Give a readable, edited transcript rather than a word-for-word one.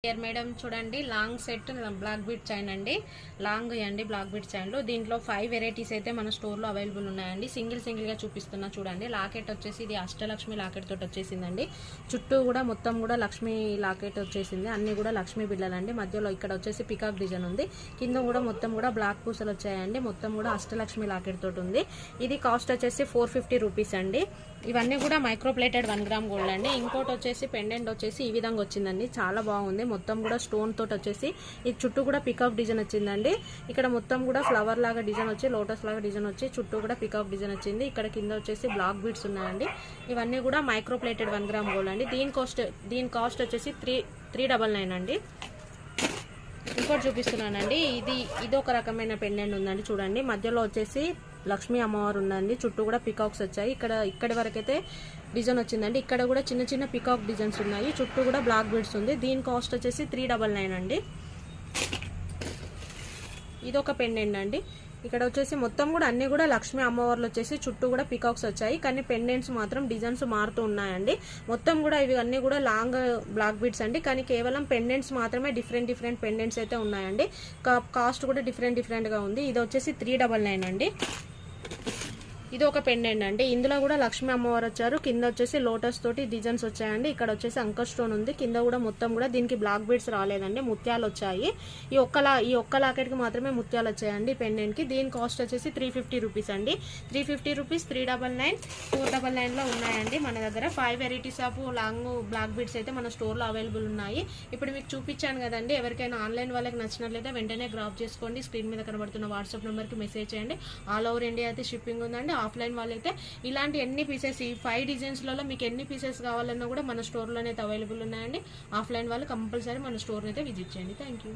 Year madam చూడండి long set black bead chain అండి. Long అండి బ్లాక్ బీట్ చైన్లో దీంట్లో 5 వెరైటీస్ అయితే మన స్టోర్లో అవైలబుల్ ఉన్నాయండి. సింగిల్గా చూపిస్తున్నా చూడండి. లాకెట్ వచ్చేసి ఇది అష్టలక్ష్మి లాకెట్ తోటి వచ్చేసిందండి. చుట్టూ కూడా మొత్తం కూడా లక్ష్మీ లాకెట్ వచ్చేసింది. అన్ని కూడా లక్ష్మీ బిళ్ళలండి. మధ్యలో ఇక్కడ వచ్చేసి పికాక్ డిజైన్ ఉంది. కింద కూడా మొత్తం కూడా బ్లాక్ పూసలు వచ్చాయండి. మొత్తం కూడా అష్టలక్ష్మి లాకెట్ తోటి ఉంది. ఇది కాస్ట్ వచ్చేసి 450 రూపీస్ అండి. ఇవన్నీ కూడా మైక్రో ప్లేటెడ్ 1 గ్రామ్ గోల్డ్ అండి. ఇంకోటి వచ్చేసి పెండెంట్ వచ్చేసి ఈ విధంగా వచ్చిందండి. చాలా బాగుంది. మొత్తం కూడా స్టోన్ తోటి వచ్చేసి ఈ చుట్టూ కూడా పికాక్ డిజైన్ వచ్చిందండి. ఇక్కడ మొత్తం కూడా ఫ్లవర్ లాగా డిజైన్ వచ్చి లోటస్ లాగా డిజైన్ వచ్చి చుట్టూ కూడా పికాక్ డిజైన్ వచ్చింది. ఇక్కడ కింద వచ్చేసి బ్లాక్ బీడ్స్ ఉన్నాయండి. ఇవన్నీ కూడా మైక్రో ప్లేటెడ్ 1 గ్రామ్ గోల్డ్ అండి. దీని కాస్ట్ వచ్చేసి 399 అండి. ఇంకోటి చూపిస్తున్నానండి. ఇది ఒక రకమైన పెండెంట్ ఉందండి. చూడండి మధ్యలో వచ్చేసి లక్ష్మీ అమ్మవారు ఉందండి. చుట్టూ కూడా పికాక్స్ వచ్చాయి. ఇక్కడి వరకు అయితే డిజైన్ వచ్చిందండి. ఇక్కడ కూడా చిన్న చిన్న పికాక్ డిజైన్స్ ఉన్నాయి. చుట్టూ కూడా బ్లాక్ బీడ్స్ ఉంది. దీని కాస్ట్ వచ్చేసి 399 అండి. ఇది ఒక పెండెంట్ అండి. ఇక్కడ వచ్చేసి మొత్తం కూడా అన్ని కూడా లక్ష్మీ అమ్మవార్లు వచ్చేసి చుట్టూ కూడా పికాక్స్ వచ్చాయి. కానీ పెండెంట్స్ మాత్రం డిజైన్స్ మారుతూ ఉన్నాయండి. మొత్తం కూడా ఇవి అన్ని కూడా లాంగ్ బ్లాక్ బీడ్స్ అండి. కానీ కేవలం పెండెంట్స్ మాత్రమే డిఫరెంట్ పెండెంట్స్ అయితే ఉన్నాయండి. కాస్ట్ కూడా డిఫరెంట్ గా ఉంది. ఇది వచ్చేసి 399 అండి. ఇది ఒక పెండెంట్ అండి. ఇందులో కూడా లక్ష్మీ అమ్మవారు వచ్చారు. కింద వచ్చేసి లోటస్ తోటి డిజైన్స్ వచ్చాయండి. ఇక్కడ వచ్చేసి అంకర్ స్టోన్ ఉంది. కింద కూడా మొత్తం కూడా దీనికి బ్లాక్ బీడ్స్ రాలేదండి. ముత్యాలు వచ్చాయి. ఈ ఒక్క లాకెట్ కి మాత్రమే ముత్యాలు వచ్చాయండి పెండెంట్ కి. దీని కాస్ట్ వచ్చేసి 350 రూపీస్ అండి. 350 రూపీస్, 399, 499 లో ఉన్నాయండి మన దగ్గర. 5 varieties of long black beads అయితే మన స్టోర్ లో అవైలబుల్ ఉన్నాయి. ఇప్పుడు మీకు చూపించాను కదండి. ఎవరికైనా ఆన్లైన్ వాళ్ళకి నచ్చినట్లయితే వెంటనే గ్రాప్ చేసుకోండి. స్క్రీన్ మీద కనబడుతున్న వాట్సాప్ నెంబర్ కి మెసేజ్ చేయండి. ఆల్ ఓవర్ ఇండియా అయితే షిప్పింగ్ ఉందండి. ఆఫ్లైన్ వాళ్ళైతే ఇలాంటి ఎన్ని పీసెస్, ఈ 5 డిజైన్స్లలో మీకు ఎన్ని పీసెస్ కావాలన్నా కూడా మన స్టోర్లోనే అయితే అవైలబుల్ ఉన్నాయండి. ఆఫ్లైన్ వాళ్ళు కంపల్సరీ మన స్టోర్ని అయితే విజిట్ చేయండి. Thank you.